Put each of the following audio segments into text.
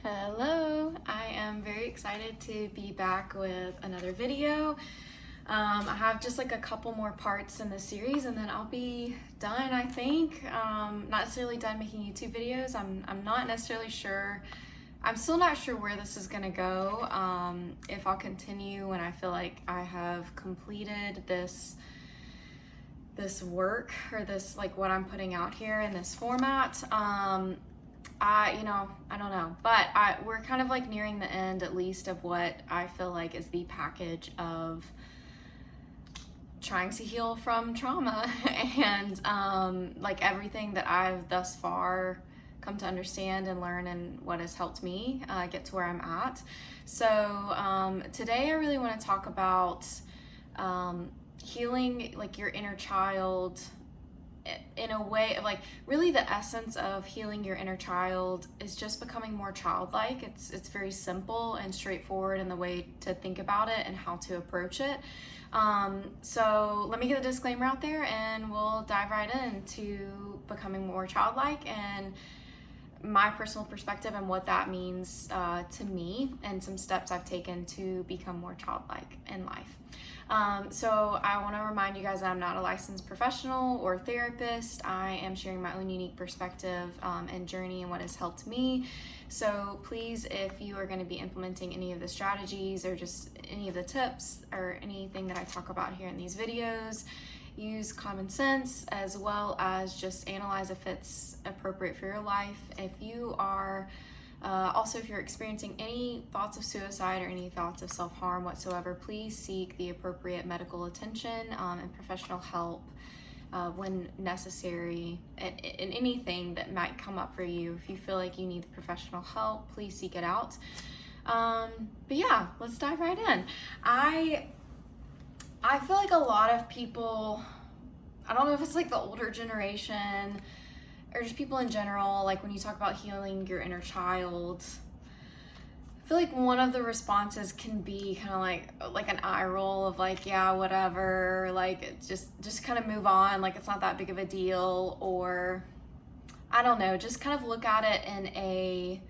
Hello, I am very excited to be back with another video. I have just like a couple more parts in this series and then I'll be done, I think. Not necessarily done making YouTube videos. I'm not necessarily sure. I'm still not sure where this is gonna go. If I'll continue when I feel like I have completed this work or this, like what I'm putting out here in this format. I don't know, but we're kind of like nearing the end, at least, of what I feel like is the package of trying to heal from trauma and like everything that I've thus far come to understand and learn and what has helped me get to where I'm at. So today I really want to talk about healing like your inner child in a way of like really the essence of healing your inner child is just becoming more childlike. It's very simple and straightforward in the way to think about it and how to approach it. So let me get a disclaimer out there and we'll dive right into becoming more childlike and my personal perspective and what that means to me and some steps I've taken to become more childlike in life. So I want to remind you guys that I'm not a licensed professional or therapist. I am sharing my own unique perspective and journey and what has helped me. So please, if you are going to be implementing any of the strategies or just any of the tips or anything that I talk about here in these videos, use common sense as well as just analyze if it's appropriate for your life. If you are also, if you're experiencing any thoughts of suicide or any thoughts of self-harm whatsoever, please seek the appropriate medical attention and professional help when necessary in anything that might come up for you. If you feel like you need professional help, please seek it out. But yeah, let's dive right in. I feel like a lot of people, I don't know if it's like the older generation or just people in general, like when you talk about healing your inner child, I feel like one of the responses can be kind of like an eye roll of like, yeah, whatever, like just kind of move on, like it's not that big of a deal, or I don't know, just kind of look at it in a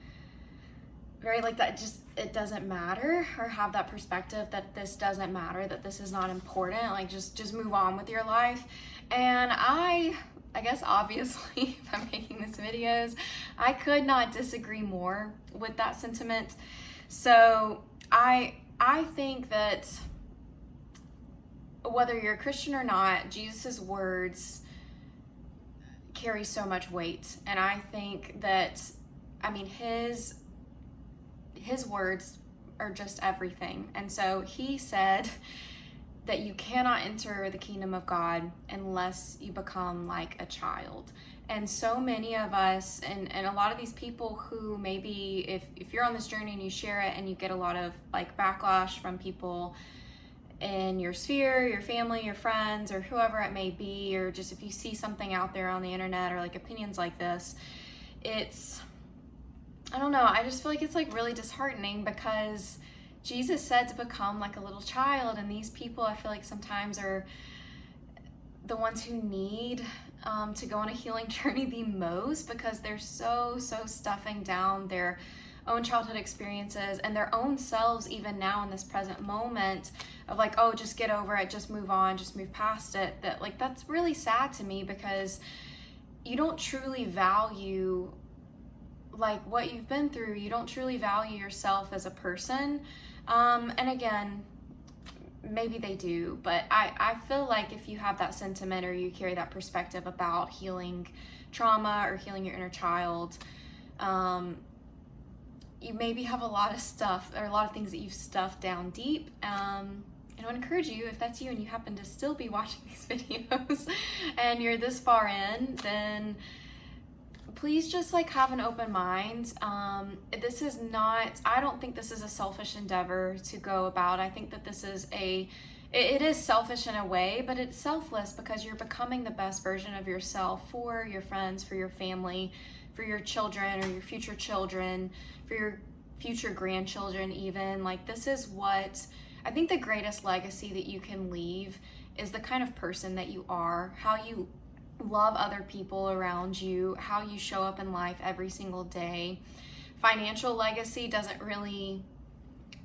very like that, just it doesn't matter, or have that perspective that this doesn't matter, that this is not important, like just move on with your life. And I guess obviously if I'm making these videos, I could not disagree more with that sentiment. So I think that whether you're a Christian or not, Jesus's words carry so much weight. And I think that, I mean, his words are just everything. And so he said that you cannot enter the kingdom of God unless you become like a child. And so many of us, and a lot of these people who maybe if you're on this journey and you share it and you get a lot of like backlash from people in your sphere, your family, your friends, or whoever it may be, or just if you see something out there on the internet or like opinions like this, I don't know, I just feel like it's like really disheartening because Jesus said to become like a little child, and these people I feel like sometimes are the ones who need to go on a healing journey the most, because they're so stuffing down their own childhood experiences and their own selves even now in this present moment of like, oh, just get over it, just move on, just move past it. That like, that's really sad to me, because you don't truly value like what you've been through. You don't truly value yourself as a person. And again, maybe they do, but I feel like if you have that sentiment or you carry that perspective about healing trauma or healing your inner child, you maybe have a lot of stuff or a lot of things that you've stuffed down deep. And I would encourage you, if that's you and you happen to still be watching these videos and you're this far in, then please just like have an open mind. This is not, I don't think this is a selfish endeavor to go about. I think that this is it is selfish in a way, but it's selfless because you're becoming the best version of yourself for your friends, for your family, for your children or your future children, for your future grandchildren even. Like, this is what I think the greatest legacy that you can leave is the kind of person that you are, how you love other people around you, how you show up in life every single day Financial legacy doesn't really,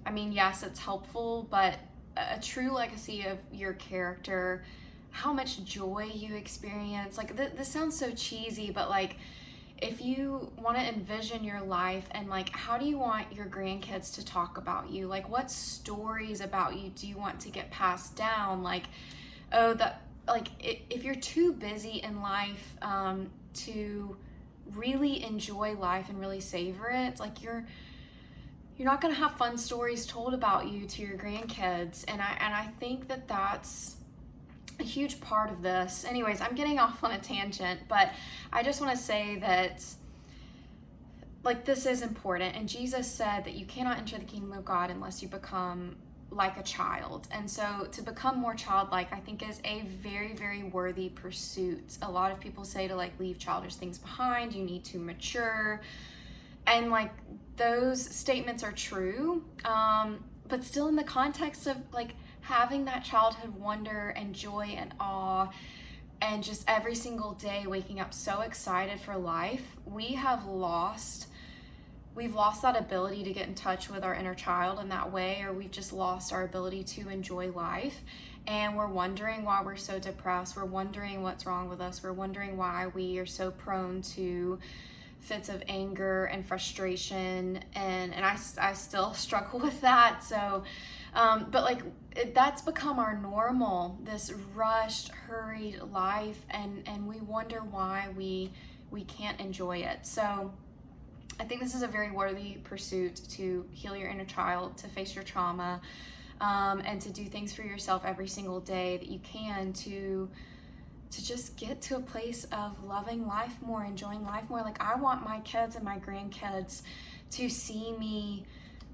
I mean, yes, it's helpful, but a true legacy of your character, how much joy you experience. Like, this sounds so cheesy, but like, if you want to envision your life and like, how do you want your grandkids to talk about you? Like, what stories about you do you want to get passed down? Like, oh, that, like, if you're too busy in life to really enjoy life and really savor it, like, you're not going to have fun stories told about you to your grandkids. And I think that that's a huge part of this. Anyways, I'm getting off on a tangent, but I just want to say that, like, this is important. And Jesus said that you cannot enter the kingdom of God unless you become like a child. And so to become more childlike, I think, is a very, very worthy pursuit. A lot of people say to like leave childish things behind, you need to mature. And like, those statements are true, but still in the context of like having that childhood wonder and joy and awe, and just every single day waking up so excited for life, we've lost that ability to get in touch with our inner child in that way, or we've just lost our ability to enjoy life. And we're wondering why we're so depressed. We're wondering what's wrong with us. We're wondering why we are so prone to fits of anger and frustration, and I still struggle with that. So but like, that's become our normal, this rushed, hurried life, and we wonder why we can't enjoy it. So I think this is a very worthy pursuit, to heal your inner child, to face your trauma, and to do things for yourself every single day that you can, to just get to a place of loving life more, enjoying life more. Like, I want my kids and my grandkids to see me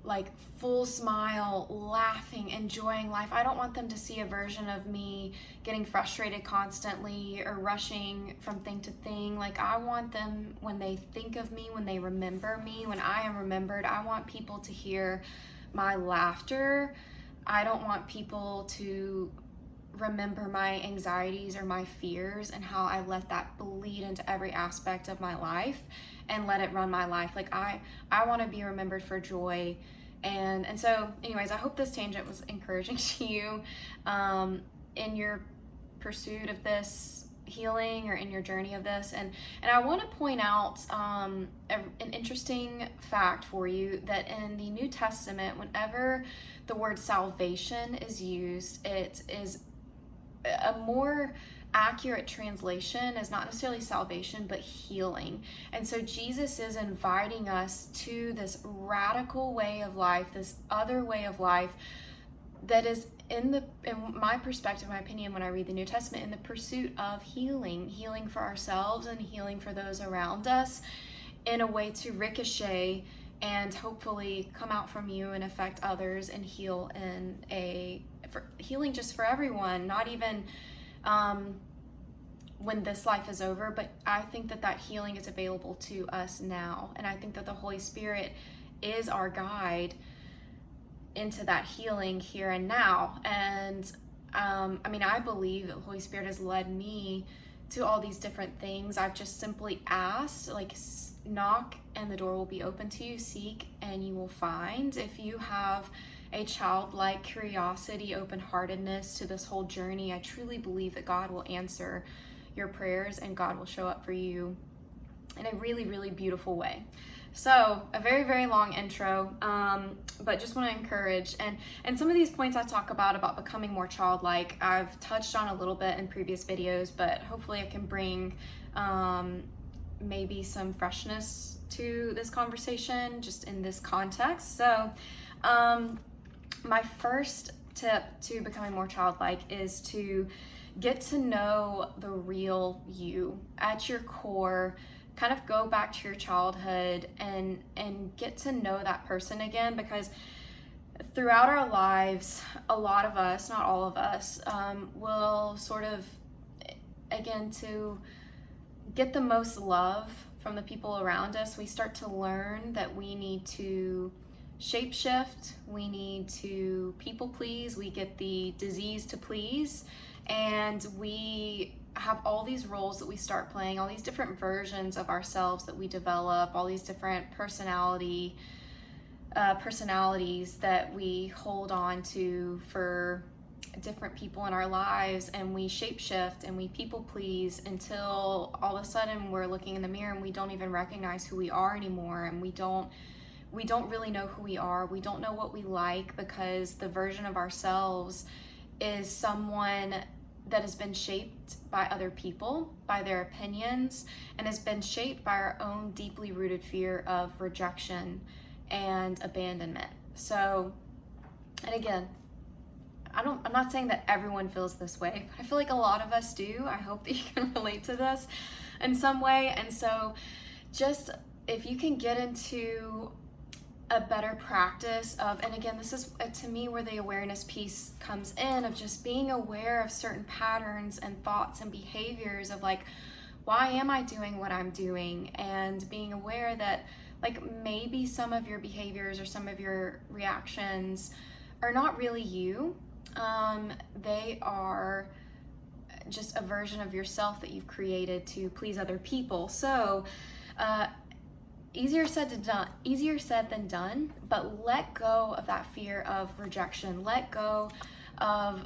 like full smile, laughing, enjoying life. I don't want them to see a version of me getting frustrated constantly or rushing from thing to thing. Like, I want them, when they think of me, when they remember me, when I am remembered, I want people to hear my laughter. I don't want people to remember my anxieties or my fears and how I let that bleed into every aspect of my life and let it run my life. Like, I want to be remembered for joy. And so anyways, I hope this tangent was encouraging to you in your pursuit of this healing, or in your journey of this. And I want to point out an interesting fact for you, that in the New Testament, whenever the word salvation is used, it is a more accurate translation is not necessarily salvation, but healing. And so Jesus is inviting us to this radical way of life, this other way of life that is, in my perspective, my opinion, when I read the New Testament, in the pursuit of healing for ourselves and healing for those around us, in a way to ricochet and hopefully come out from you and affect others, and heal healing just for everyone, not even when this life is over, but I think that healing is available to us now. And I think that the Holy Spirit is our guide into that healing here and now. And I believe that the Holy Spirit has led me to all these different things. I've just simply asked, like, knock and the door will be open to you, seek and you will find. If you have a childlike curiosity, open-heartedness to this whole journey, I truly believe that God will answer your prayers and God will show up for you in a really, really beautiful way. So a very, very long intro, but just want to encourage, and some of these points I talk about becoming more childlike, I've touched on a little bit in previous videos, but hopefully I can bring maybe some freshness to this conversation just in this context. So my first tip to becoming more childlike is to get to know the real you at your core. Kind of go back to your childhood and get to know that person again, because throughout our lives, a lot of us, not all of us, will sort of, again, to get the most love from the people around us, we start to learn that we need to shapeshift, we need to people please, we get the disease to please, and we have all these roles that we start playing, all these different versions of ourselves that we develop, all these different personalities that we hold on to for different people in our lives, and we shapeshift and we people please until all of a sudden we're looking in the mirror and we don't even recognize who we are anymore, and we don't really know who we are. We don't know what we like, because the version of ourselves is someone that has been shaped by other people, by their opinions, and has been shaped by our own deeply rooted fear of rejection and abandonment. So, and again, I'm not saying that everyone feels this way, but I feel like a lot of us do. I hope that you can relate to this in some way. And so just if you can get into a better practice of, and again, this is to me where the awareness piece comes in, of just being aware of certain patterns and thoughts and behaviors of like, why am I doing what I'm doing? And being aware that like maybe some of your behaviors or some of your reactions are not really you. They are just a version of yourself that you've created to please other people. So, easier said than done, but let go of that fear of rejection. Let go of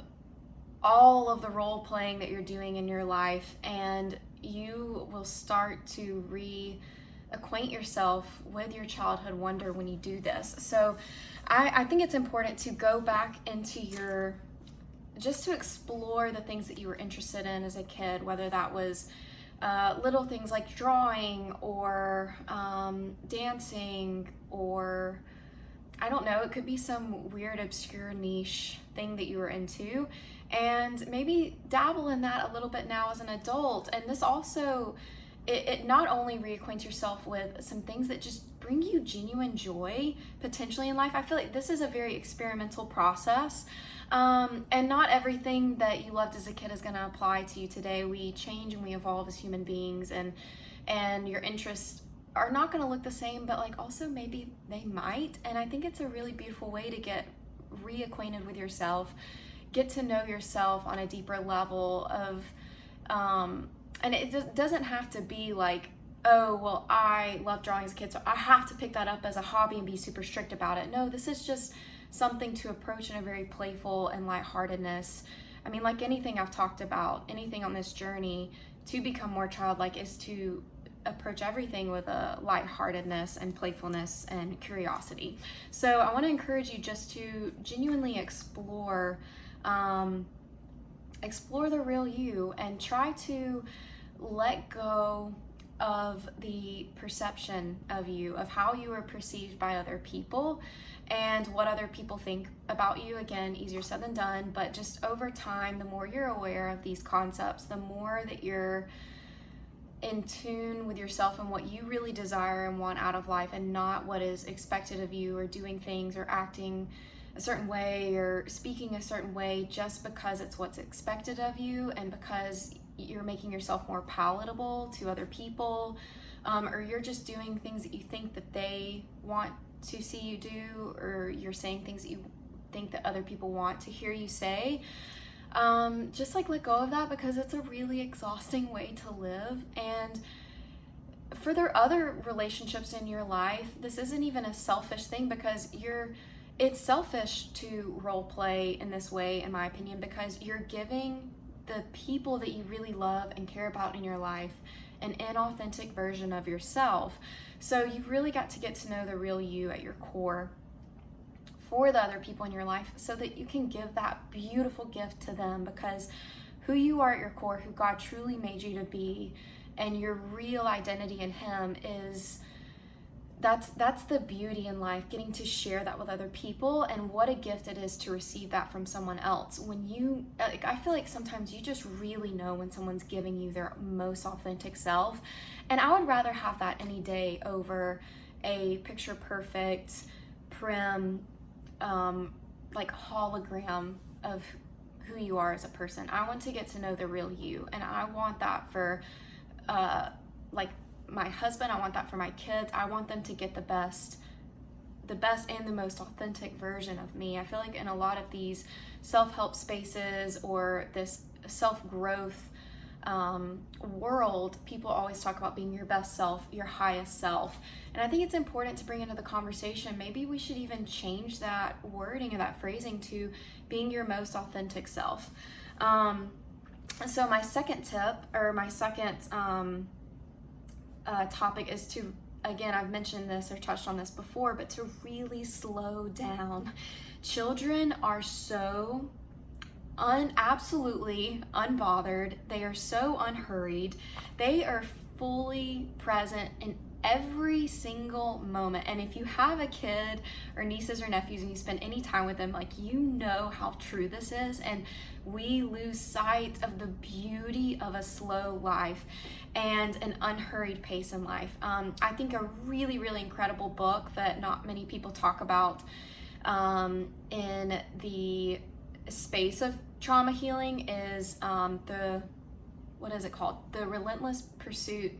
all of the role playing that you're doing in your life, and you will start to reacquaint yourself with your childhood wonder when you do this. So I think it's important to go back into just to explore the things that you were interested in as a kid, whether that was little things like drawing or dancing, or I don't know, it could be some weird obscure niche thing that you were into, and maybe dabble in that a little bit now as an adult. And this also, it not only reacquaints yourself with some things that just bring you genuine joy potentially in life. I feel like this is a very experimental process. And not everything that you loved as a kid is going to apply to you today. We change and we evolve as human beings, and your interests are not going to look the same, but like also maybe they might. And I think it's a really beautiful way to get reacquainted with yourself, get to know yourself on a deeper level of, and it doesn't have to be like, oh, well, I love drawing as a kid, so I have to pick that up as a hobby and be super strict about it. No, this is just something to approach in a very playful and lightheartedness. I mean, like anything I've talked about, anything on this journey to become more childlike is to approach everything with a lightheartedness and playfulness and curiosity. So I want to encourage you just to genuinely explore the real you, and try to let go of the perception of you, of how you are perceived by other people and what other people think about you. Again, easier said than done, but just over time, the more you're aware of these concepts, the more that you're in tune with yourself and what you really desire and want out of life, and not what is expected of you, or doing things or acting a certain way or speaking a certain way just because it's what's expected of you, and because you're making yourself more palatable to other people, or you're just doing things that you think that they want to see you do, or you're saying things that you think that other people want to hear you say. Just like let go of that, because it's a really exhausting way to live. And for their other relationships in your life, this isn't even a selfish thing, because it's selfish to role play in this way, in my opinion, because you're giving the people that you really love and care about in your life an inauthentic version of yourself. So you've really got to get to know the real you at your core for the other people in your life, so that you can give that beautiful gift to them, because who you are at your core, who God truly made you to be, and your real identity in Him is, that's the beauty in life, getting to share that with other people. And what a gift it is to receive that from someone else. When I feel like sometimes you just really know when someone's giving you their most authentic self, and I would rather have that any day over a picture perfect, prim, like hologram of who you are as a person. I want to get to know the real you, and I want that for like my husband. I want that for my kids. I want them to get the best and the most authentic version of me. I feel like in a lot of these self-help spaces, or this self-growth world, people always talk about being your best self, your highest self. And I think it's important to bring into the conversation, maybe we should even change that wording or that phrasing to being your most authentic self. So my second tip, or my second topic, is to, again, I've mentioned this or touched on this before, but to really slow down. Children are so absolutely unbothered. They are so unhurried. They are fully present in every single moment. And if you have a kid or nieces or nephews and you spend any time with them, like, you know how true this is. And we lose sight of the beauty of a slow life and an unhurried pace in life. I think a really, really incredible book that not many people talk about in the space of trauma healing is what is it called? The Relentless Pursuit.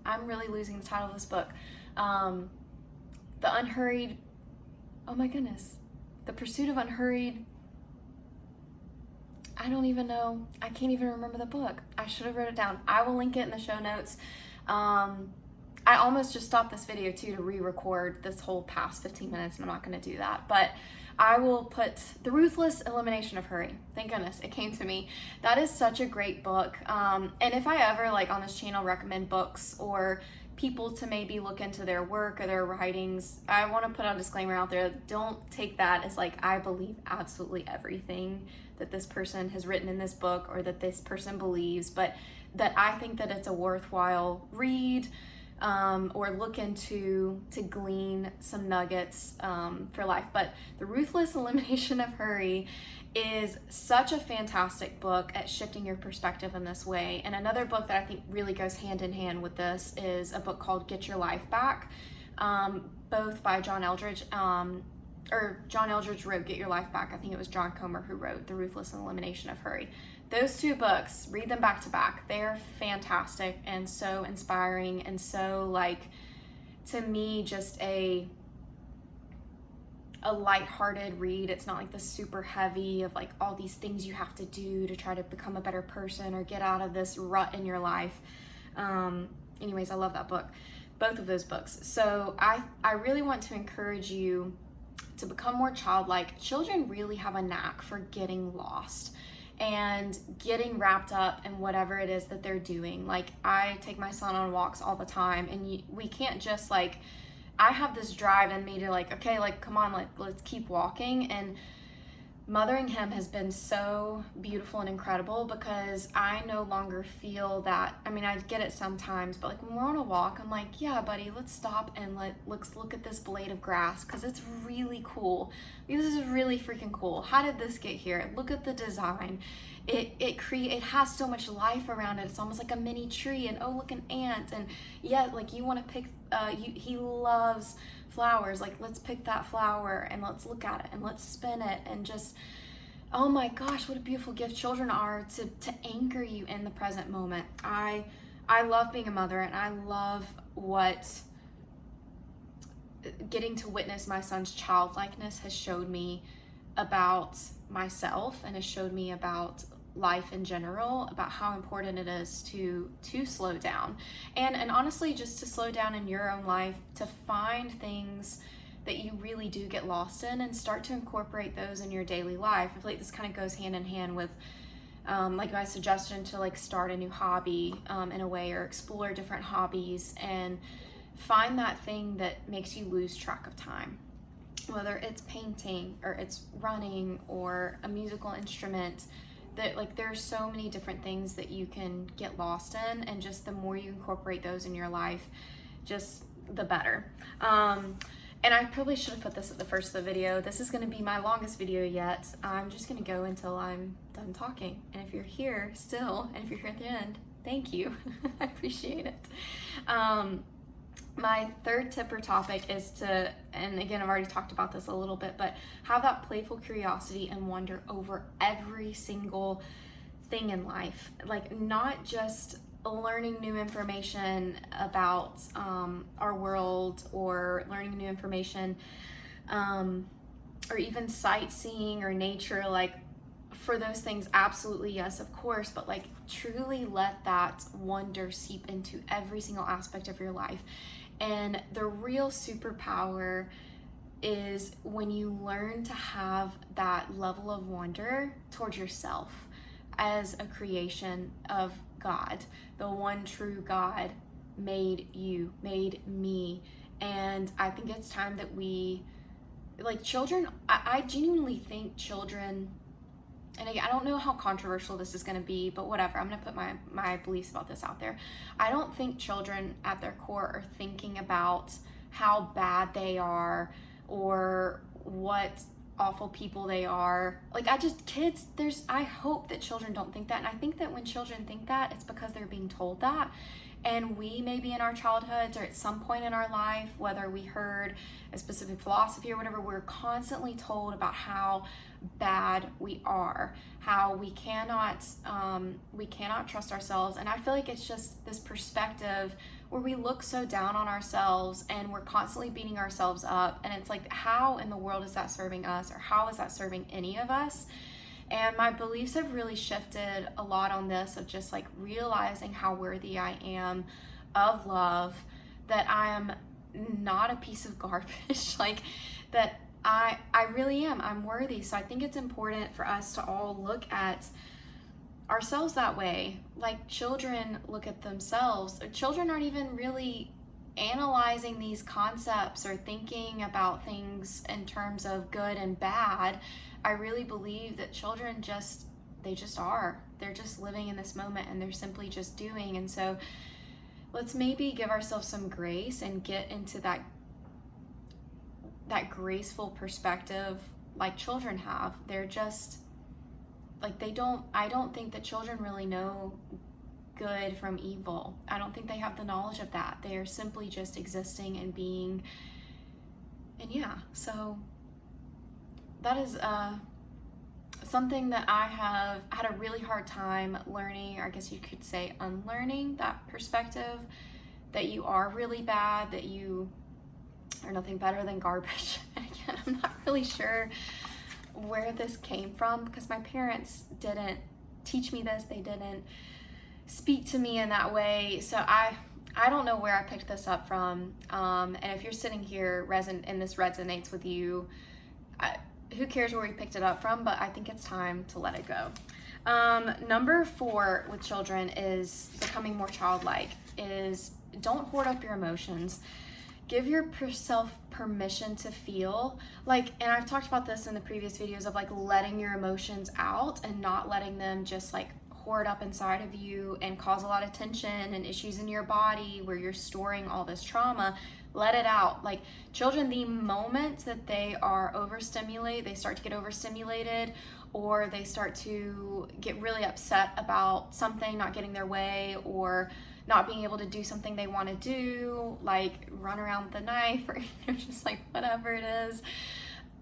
I'm really losing the title of this book. The Unhurried, oh my goodness. The Pursuit of Unhurried, I don't even know. I can't even remember the book. I should have wrote it down. I will link it in the show notes. I almost just stopped this video too to re-record this whole past 15 minutes, and I'm not going to do that. But I will put The Ruthless Elimination of Hurry. Thank goodness it came to me. That is such a great book. And if I ever, like, on this channel recommend books or people to maybe look into their work or their writings, I want to put a disclaimer out there. Don't take that as like I believe absolutely everything that this person has written in this book or that this person believes, but that I think that it's a worthwhile read or look into to glean some nuggets for life. But The Ruthless Elimination of Hurry is such a fantastic book at shifting your perspective in this way. And another book that I think really goes hand in hand with this is a book called Get Your Life Back, both by John Eldredge, or John Eldredge wrote Get Your Life Back. I think it was John Comer who wrote The Ruthless Elimination of Hurry. Those two books, read them back to back. They're fantastic and so inspiring and so, like, to me, just a lighthearted read. It's not like the super heavy of like all these things you have to do to try to become a better person or get out of this rut in your life. Anyways, I love that book, both of those books. So I really want to encourage you to become more childlike. Children really have a knack for getting lost and getting wrapped up in whatever it is that they're doing. Like, I take my son on walks all the time, and we can't just, like, I have this drive in me to, like, okay, like, come on, let's keep walking. And mothering him has been so beautiful and incredible because I no longer feel that, I mean, I get it sometimes, but like when we're on a walk, I'm like, yeah, buddy, let's stop and let's look at this blade of grass because it's really cool. This is really freaking cool. How did this get here? Look at the design. It has so much life around it. It's almost like a mini tree, and oh, look, an ant. And yeah, like, you want to pick, he loves flowers. Like, let's pick that flower and let's look at it and let's spin it, and just, oh my gosh, what a beautiful gift children are to anchor you in the present moment. I love being a mother, and I love getting to witness my son's childlikeness has showed me about myself, and has showed me about life in general, about how important it is to slow down, and honestly just to slow down in your own life, to find things that you really do get lost in and start to incorporate those in your daily life. I feel like this kind of goes hand in hand with like my suggestion to, like, start a new hobby in a way, or explore different hobbies and find that thing that makes you lose track of time, whether it's painting or it's running or a musical instrument. That, like, there's so many different things that you can get lost in, and just the more you incorporate those in your life, just the better. And I probably should have put this at the first of the video. This is going to be my longest video yet. I'm just going to go until I'm done talking. And if you're here still, and if you're here at the end, thank you. I appreciate it. My third tip or topic is to, and again, I've already talked about this a little bit, but have that playful curiosity and wonder over every single thing in life. Like, not just learning new information about our world, or learning new information, or even sightseeing or nature. Like, for those things, absolutely, yes, of course, but like truly let that wonder seep into every single aspect of your life. And the real superpower is when you learn to have that level of wonder towards yourself as a creation of God. The one true God made you, made me. And I think it's time that we, like children, I genuinely think children, and I don't know how controversial this is going to be, but whatever, I'm going to put my beliefs about this out there. I don't think children at their core are thinking about how bad they are or what awful people they are. Like I hope that children don't think that. And I think that when children think that, it's because they're being told that. And we maybe in our childhoods or at some point in our life, whether we heard a specific philosophy or whatever, we're constantly told about how bad we are, how we cannot trust ourselves. And I feel like it's just this perspective where we look so down on ourselves and we're constantly beating ourselves up. And it's like, how in the world is that serving us, or how is that serving any of us? And my beliefs have really shifted a lot on this, of just like realizing how worthy I am of love, that I am not a piece of garbage, like that I really am. I'm worthy. So I think it's important for us to all look at ourselves that way. Like children look at themselves. Children aren't even really analyzing these concepts or thinking about things in terms of good and bad. I really believe that children they just are. They're just living in this moment and they're simply just doing. And so let's maybe give ourselves some grace and get into that graceful perspective like children have. They're just like, I don't think that children really know good from evil. I don't think they have the knowledge of that. They are simply just existing and being. And yeah, so that is something that I have had a really hard time learning, or I guess you could say unlearning, that perspective that you are really bad, that you are nothing better than garbage. And again, I'm not really sure where this came from, because my parents didn't teach me this. They didn't speak to me in that way. So I don't know where I picked this up from. And if you're sitting here and this resonates with you, who cares where we picked it up from? But I think it's time to let it go. Number 4 with children is becoming more childlike, is don't hoard up your emotions. Give yourself permission to feel. Like, and I've talked about this in the previous videos of like letting your emotions out and not letting them just like hoard up inside of you and cause a lot of tension and issues in your body where you're storing all this trauma. Let it out. Like children, the moment that they are overstimulated, they start to get overstimulated, or they start to get really upset about something not getting their way, or not being able to do something they want to do, like run around with a knife, or just like whatever it is,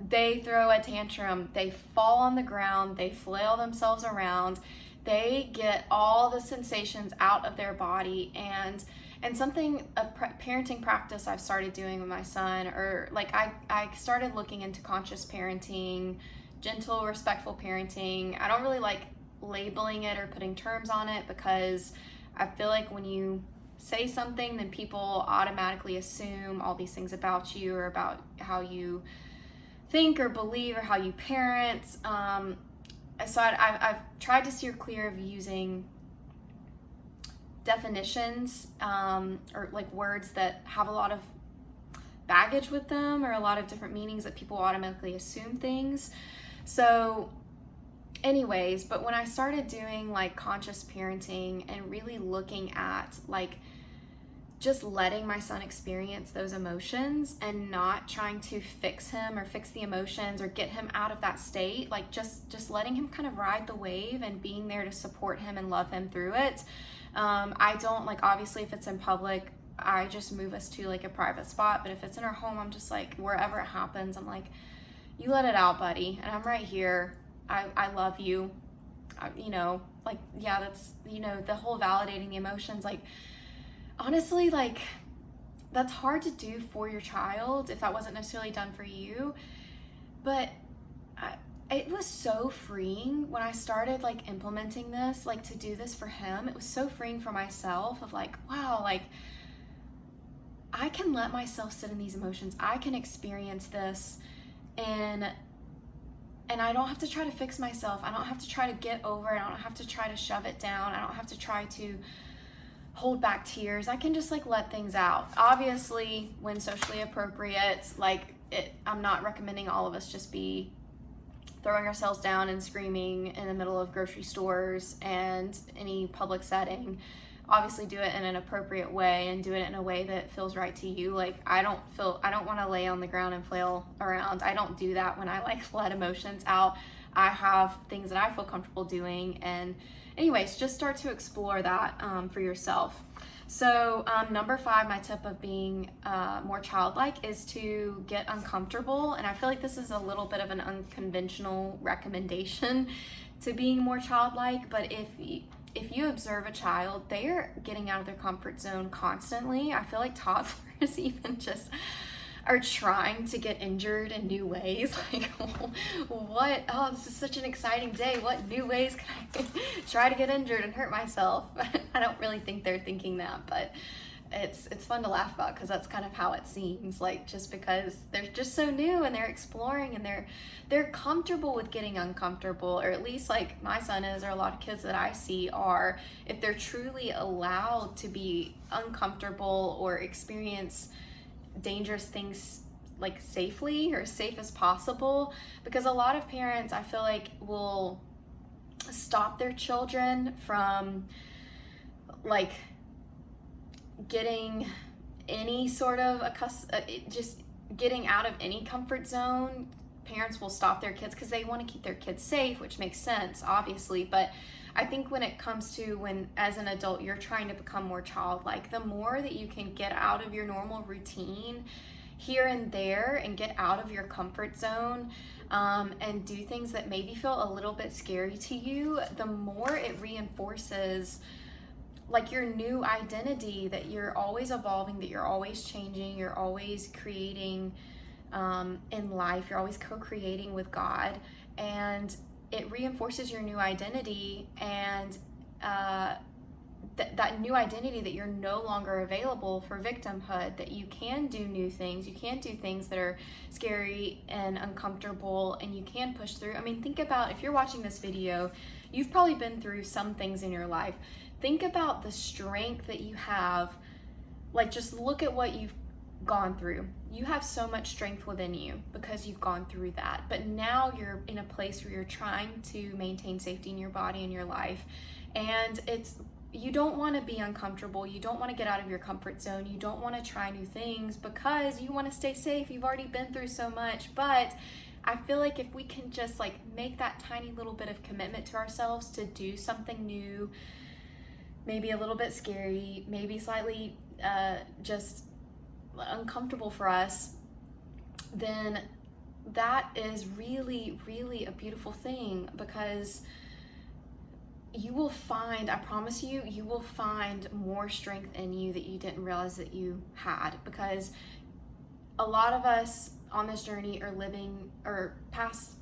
they throw a tantrum, they fall on the ground, they flail themselves around, they get all the sensations out of their body. And something, a parenting practice I've started doing with my son, or like I started looking into conscious parenting, gentle, respectful parenting. I don't really like labeling it or putting terms on it, because I feel like when you say something, then people automatically assume all these things about you, or about how you think or believe, or how you parent. So I've tried to steer clear of using definitions, or like words that have a lot of baggage with them, or a lot of different meanings that people automatically assume things. So anyways, but when I started doing like conscious parenting and really looking at like just letting my son experience those emotions and not trying to fix him or fix the emotions or get him out of that state, like just letting him kind of ride the wave and being there to support him and love him through it. I don't, like, obviously if it's in public, I just move us to like a private spot, but if it's in our home, I'm just like, wherever it happens, I'm like, you let it out, buddy, and I'm right here. I love you. Like, yeah, that's, the whole validating the emotions, like, honestly, like, that's hard to do for your child if that wasn't necessarily done for you. But it was so freeing when I started like implementing this, like to do this for him. It was so freeing for myself of like, wow, like I can let myself sit in these emotions. I can experience this, and I don't have to try to fix myself. I don't have to try to get over it. I don't have to try to shove it down. I don't have to try to hold back tears. I can just like let things out. Obviously, when socially appropriate, like I'm not recommending all of us just be throwing ourselves down and screaming in the middle of grocery stores and any public setting. Obviously do it in an appropriate way and do it in a way that feels right to you. Like I don't want to lay on the ground and flail around. I don't do that when I like let emotions out. I have things that I feel comfortable doing, and anyways, just start to explore that for yourself. So number 5, my tip of being more childlike is to get uncomfortable. And I feel like this is a little bit of an unconventional recommendation to being more childlike, but if you observe a child, they are getting out of their comfort zone constantly. I feel like toddlers even just are trying to get injured in new ways. Like, what? Oh, this is such an exciting day. What new ways can I try to get injured and hurt myself? I don't really think they're thinking that, but it's fun to laugh about because that's kind of how it seems. Like, just because they're just so new and they're exploring and they're comfortable with getting uncomfortable, or at least like my son is, or a lot of kids that I see are, if they're truly allowed to be uncomfortable or experience dangerous things like safely or as safe as possible. Because a lot of parents, I feel like, will stop their children from like getting any sort of just getting out of any comfort zone. Parents will stop their kids because they want to keep their kids safe, which makes sense, obviously. But I think when it comes to when, as an adult, you're trying to become more childlike, the more that you can get out of your normal routine here and there and get out of your comfort zone and do things that maybe feel a little bit scary to you, the more it reinforces like your new identity, that you're always evolving, that you're always changing, you're always creating in life, you're always co-creating with God, and it reinforces your new identity, and that new identity, that you're no longer available for victimhood, that you can do new things, you can do things that are scary and uncomfortable, and you can push through. I mean, think about, if you're watching this video, you've probably been through some things in your life. Think about the strength that you have. Like, just look at what you've gone through. You have so much strength within you because you've gone through that. But now you're in a place where you're trying to maintain safety in your body and your life. And you don't want to be uncomfortable. You don't want to get out of your comfort zone. You don't want to try new things because you want to stay safe. You've already been through so much. But I feel like if we can just like make that tiny little bit of commitment to ourselves to do something new, maybe a little bit scary, maybe slightly just uncomfortable for us, then that is really, really a beautiful thing, because you will find, I promise you, you will find more strength in you that you didn't realize that you had. Because a lot of us on this journey are living, or past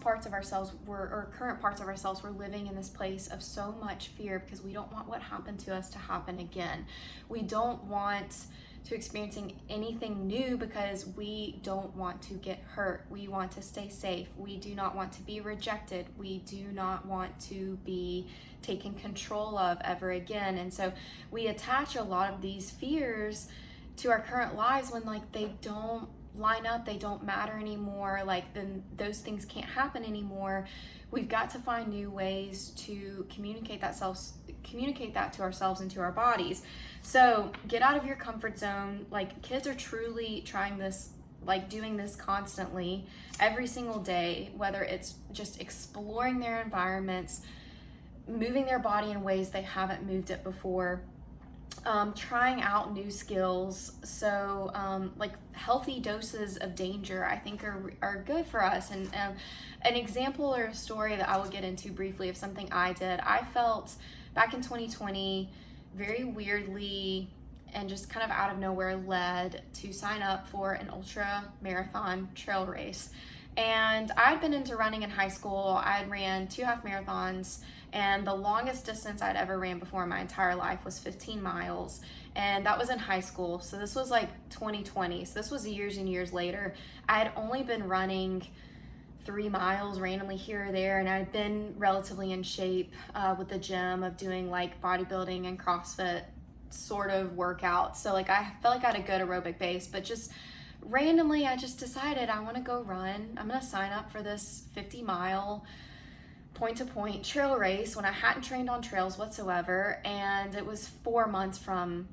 parts of ourselves or current parts of ourselves, we're living in this place of so much fear because we don't want what happened to us to happen again. We don't want to experiencing anything new because we don't want to get hurt. We want to stay safe. We do not want to be rejected. We do not want to be taken control of ever again. And so we attach a lot of these fears to our current lives when like they don't line up, they don't matter anymore, like then those things can't happen anymore. We've got to find new ways to communicate that to ourselves and to our bodies. So get out of your comfort zone. Like, kids are truly trying this, like doing this constantly every single day, whether it's just exploring their environments, moving their body in ways they haven't moved it before, trying out new skills. So like healthy doses of danger, I think are good for us. And an example or a story that I will get into briefly of something I did. I felt back in 2020 very weirdly and just kind of out of nowhere led to sign up for an ultra marathon trail race. And I'd been into running in high school. I'd ran 2 half marathons, and the longest distance I'd ever ran before in my entire life was 15 miles. And that was in high school. So this was like 2020. So this was years and years later. I had only been running 3 miles randomly here or there, and I'd been relatively in shape with the gym of doing like bodybuilding and CrossFit sort of workouts. So like I felt like I had a good aerobic base, but just randomly I just decided I want to go run. I'm going to sign up for this 50-mile point-to-point trail race when I hadn't trained on trails whatsoever. And it was 4 months from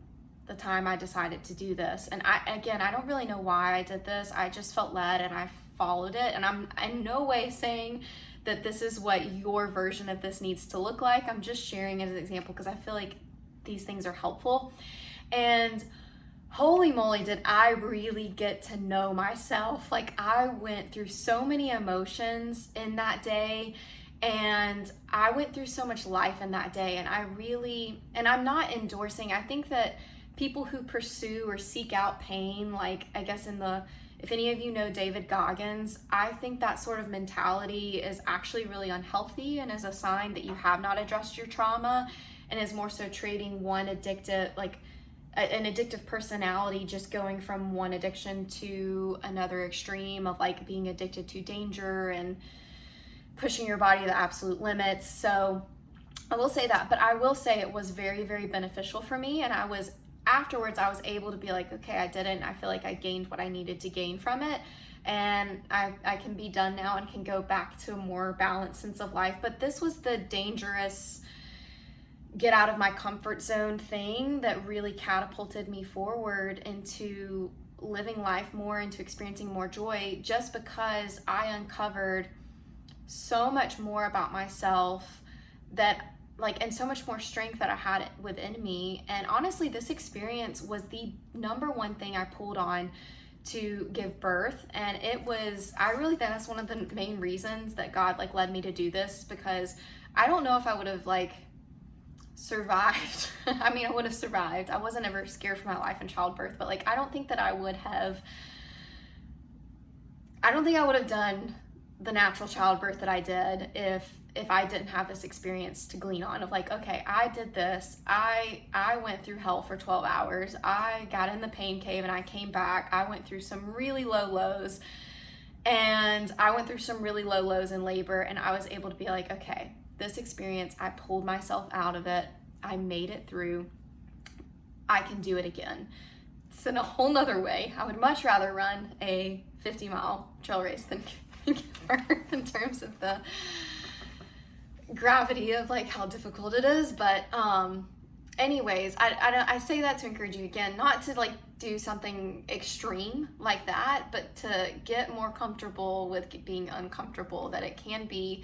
the time I decided to do this. And I don't really know why I did this. I just felt led and I followed it. And I'm in no way saying that this is what your version of this needs to look like. I'm just sharing it as an example because I feel like these things are helpful. And holy moly, did I really get to know myself. Like I went through so many emotions in that day, and I went through so much life in that day. And I'm not endorsing, I think that people who pursue or seek out pain, like I guess if any of you know David Goggins, I think that sort of mentality is actually really unhealthy and is a sign that you have not addressed your trauma, and is more so trading one addictive, like an addictive personality, just going from one addiction to another extreme of like being addicted to danger and pushing your body to the absolute limits. So I will say that, but I will say it was very, very beneficial for me. And afterwards I was able to be like, okay, I did it, and I feel like I gained what I needed to gain from it. And I can be done now and can go back to a more balanced sense of life. But this was the dangerous get out of my comfort zone thing that really catapulted me forward into living life more, into experiencing more joy, just because I uncovered so much more about myself and so much more strength that I had within me. And honestly, this experience was the number one thing I pulled on to give birth. And I really think that's one of the main reasons that God led me to do this, because I don't know if I would have survived. I mean, I would have survived. I wasn't ever scared for my life in childbirth, but I don't think I would have done the natural childbirth that I did if I didn't have this experience to glean on of okay, I did this. I went through hell for 12 hours. I got in the pain cave and I came back. I went through some really low lows, and I went through some really low lows in labor, and I was able to be okay, this experience, I pulled myself out of it. I made it through. I can do it again. It's in a whole nother way. I would much rather run a 50-mile trail race than give birth in terms of the gravity of how difficult it is. But anyways, I say that to encourage you again, not to do something extreme like that, but to get more comfortable with being uncomfortable. That it can be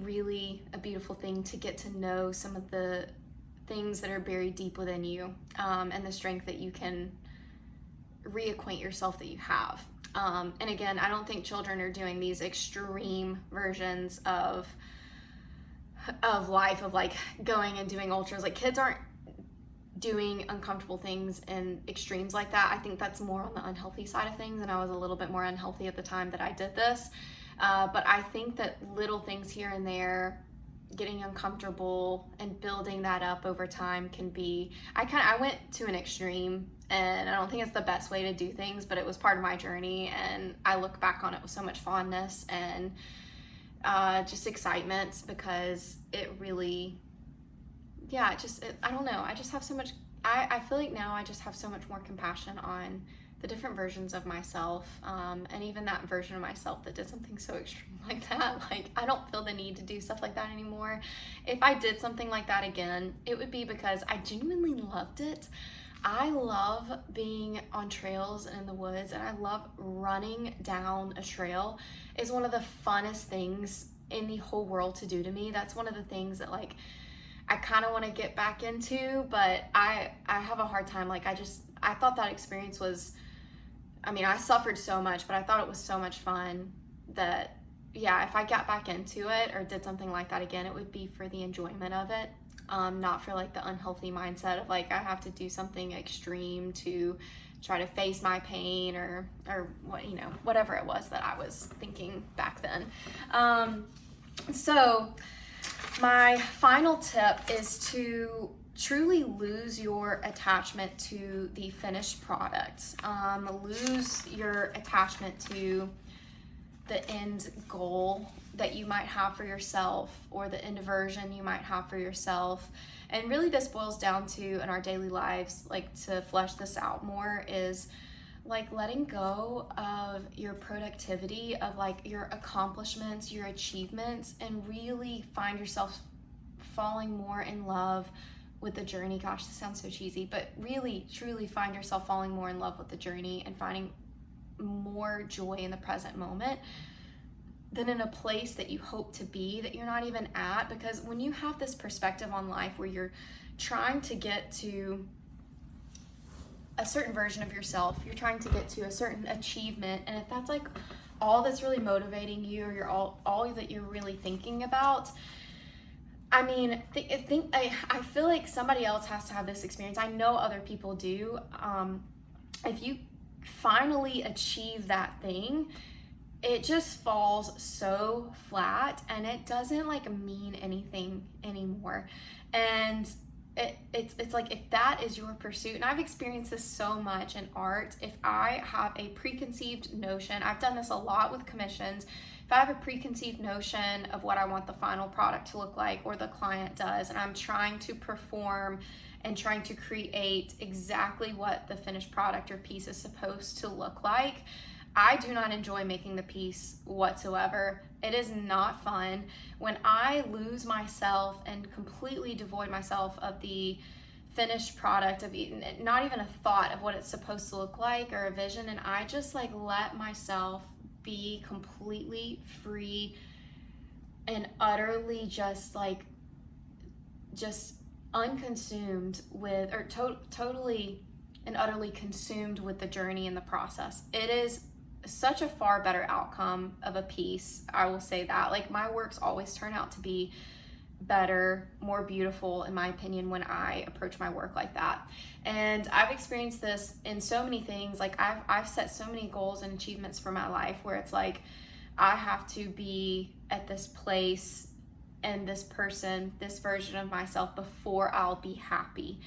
really a beautiful thing to get to know some of the things that are buried deep within you, and the strength that you can reacquaint yourself that you have. And again, I don't think children are doing these extreme versions of life, of going and doing ultras. Kids aren't doing uncomfortable things in extremes like that. I think that's more on the unhealthy side of things, and I was a little bit more unhealthy at the time that I did this. But I think that little things here and there, getting uncomfortable and building that up over time can be, I went to an extreme, and I don't think it's the best way to do things, but it was part of my journey, and I look back on it with so much fondness and just excitement, because it really, I don't know, I just have so much, I feel like now I just have so much more compassion on the different versions of myself, and even that version of myself that did something so extreme like that. I don't feel the need to do stuff like that anymore. If I did something like that again, it would be because I genuinely loved it. I love being on trails and in the woods, and I love running down a trail. It's one of the funnest things in the whole world to do to me. That's one of the things that I kind of want to get back into, but I have a hard time. I thought that experience was, I suffered so much, but I thought it was so much fun that, if I got back into it or did something like that again, it would be for the enjoyment of it. not for like the unhealthy mindset of like I have to do something extreme to try to face my pain or what, you know, whatever it was that I was thinking back then. So my final tip is to truly lose your attachment to the finished product. Lose your attachment to the end goal that you might have for yourself or the end version you might have for yourself. And really this boils down to, in our daily lives, like to flesh this out more, is like letting go of your productivity, of like your accomplishments, your achievements, and really find yourself falling more in love with the journey. Gosh, this sounds so cheesy, but really truly find yourself falling more in love with the journey and finding more joy in the present moment than in a place that you hope to be that you're not even at. Because when you have this perspective on life where you're trying to get to a certain version of yourself, you're trying to get to a certain achievement, and if that's like all that's really motivating you, or you're all that you're really thinking about, I mean, I feel like somebody else has to have this experience. I know other people do. If you finally achieve that thing, it just falls so flat and it doesn't like mean anything anymore. And it's like, if that is your pursuit, and I've experienced this so much in art, if I have a preconceived notion, I've done this a lot with commissions, if I have a preconceived notion of what I want the final product to look like, or the client does, and I'm trying to perform and trying to create exactly what the finished product or piece is supposed to look like, I do not enjoy making the piece whatsoever. It is not fun. When I lose myself and completely devoid myself of the finished product, of not even a thought of what it's supposed to look like or a vision, and I just like let myself be completely free and utterly just unconsumed with, or totally and utterly consumed with the journey and the process, it is such a far better outcome of a piece. I will say that. Like, my works always turn out to be better, more beautiful, in my opinion, when I approach my work like that. And I've experienced this in so many things. Like, I've set so many goals and achievements for my life where it's like I have to be at this place and this person, this version of myself, before I'll be happy.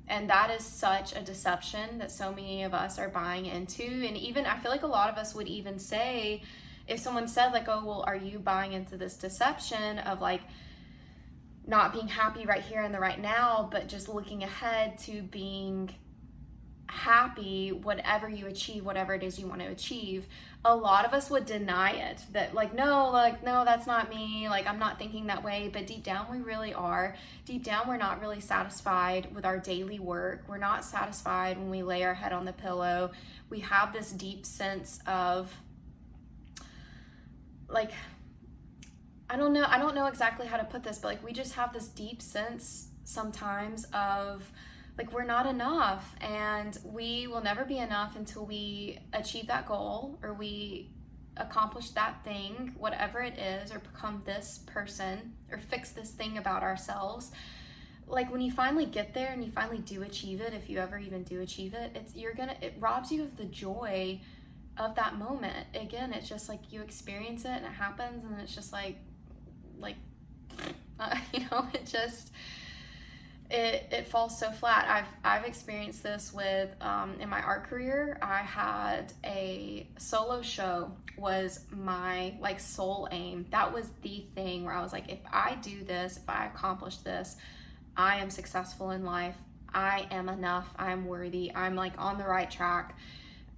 And that is such a deception that so many of us are buying into. And even, I feel like a lot of us would even say, if someone said like, oh, well, are you buying into this deception of like not being happy right here in the right now, but just looking ahead to being happy, whatever you achieve, whatever it is you want to achieve, a lot of us would deny it. That like, no, that's not me. Like, I'm not thinking that way. But deep down, we really are. Deep down, we're not really satisfied with our daily work. We're not satisfied when we lay our head on the pillow. We have this deep sense of like, I don't know exactly how to put this, but like, we just have this deep sense sometimes of like, we're not enough, and we will never be enough until we achieve that goal, or we accomplish that thing, whatever it is, or become this person, or fix this thing about ourselves. Like, when you finally get there and you finally do achieve it, if you ever even do achieve it, it robs you of the joy of that moment. Again, it's just like you experience it and it happens, and it's just like it falls so flat. I've experienced this with in my art career. I had a solo show was my like sole aim. That was the thing where I was like, if I do this, if I accomplish this, I am successful in life. I am enough. I'm worthy. I'm like on the right track.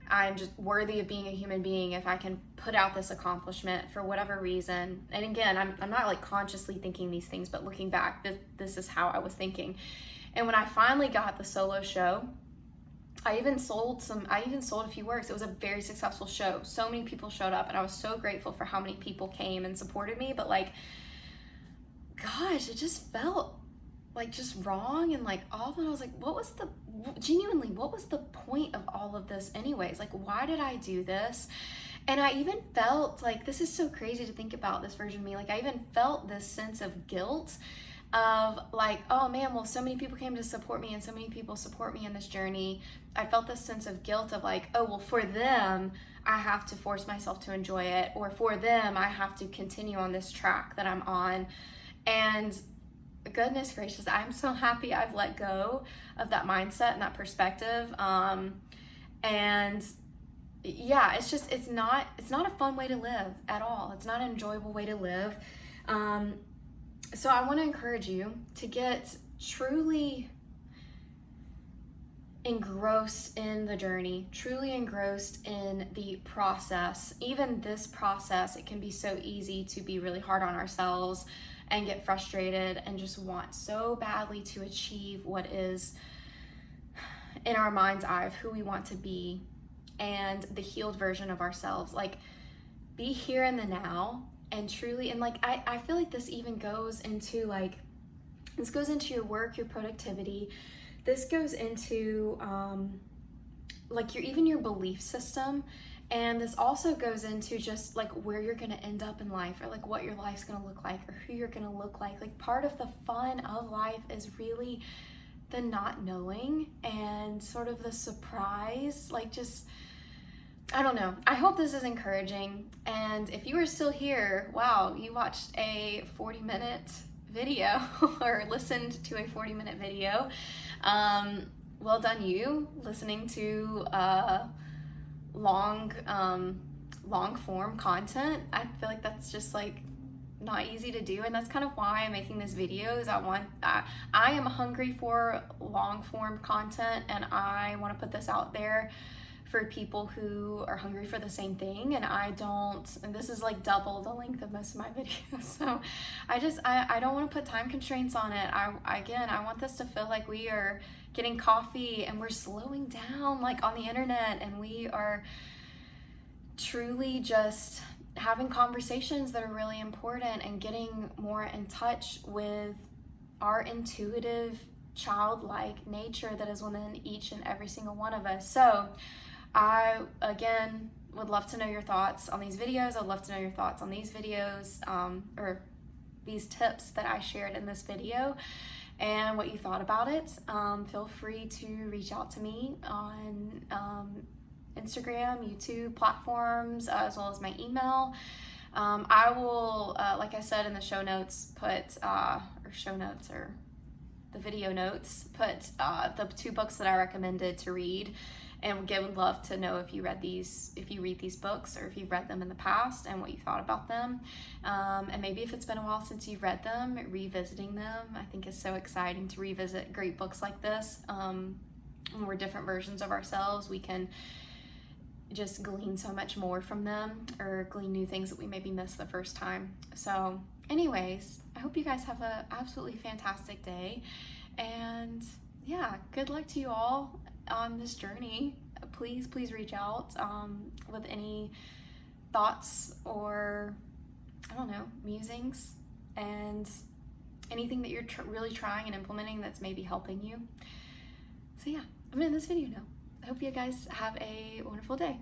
I'm just worthy of being a human being if I can put out this accomplishment for whatever reason. And again, I'm not like consciously thinking these things, but looking back, this is how I was thinking. And when I finally got the solo show, I even sold a few works. It was a very successful show. So many people showed up, and I was so grateful for how many people came and supported me. But like, gosh, it just felt like just wrong and like awful. And I was like, what was the point of all of this anyways? Like, why did I do this? And I even felt like, this is so crazy to think about, this version of me, like I even felt this sense of guilt of like, oh man, well, so many people came to support me and so many people support me in this journey. I felt this sense of guilt of like, oh, well, for them, I have to force myself to enjoy it, or for them, I have to continue on this track that I'm on. And goodness gracious, I'm so happy I've let go of that mindset and that perspective. And yeah, it's not a fun way to live at all. It's not an enjoyable way to live. So I want to encourage you to get truly engrossed in the journey, truly engrossed in the process. Even this process, it can be so easy to be really hard on ourselves and get frustrated and just want so badly to achieve what is in our mind's eye of who we want to be and the healed version of ourselves. Like, be here in the now and truly, and like I feel like this even goes into this goes into your work, your productivity. This goes into like your belief system. And this also goes into just like where you're going to end up in life, or like what your life's going to look like, or who you're going to look like. Like, part of the fun of life is really the not knowing and sort of the surprise. Like, just, I don't know. I hope this is encouraging. And if you are still here, wow, you watched a 40-minute video or listened to a 40-minute video. Well done, you, listening to long form content. I feel like that's just like not easy to do, and that's kind of why I'm making this video. Is I am hungry for long form content, and I want to put this out there for people who are hungry for the same thing, and I don't, and this is like double the length of most of my videos. So I don't want to put time constraints on it. I want this to feel like we are getting coffee and we're slowing down like on the internet, and we are truly just having conversations that are really important and getting more in touch with our intuitive, childlike nature that is within each and every single one of us. So I, again, would love to know your thoughts on these videos. I'd love to know your thoughts on these videos, or these tips that I shared in this video, and what you thought about it. Feel free to reach out to me on Instagram, YouTube platforms, as well as my email. I will, like I said in the show notes, put, or the video notes, put the 2 books that I recommended to read. And would love to know if you read these books, or if you've read them in the past and what you thought about them. And maybe if it's been a while since you've read them, revisiting them, I think is so exciting to revisit great books like this. When we're different versions of ourselves, we can just glean so much more from them, or glean new things that we maybe missed the first time. So anyways, I hope you guys have an absolutely fantastic day. And yeah, good luck to you all on this journey. Please reach out with any thoughts or, I don't know, musings, and anything that you're really trying and implementing that's maybe helping you. So yeah, I'm in this video now. I hope you guys have a wonderful day.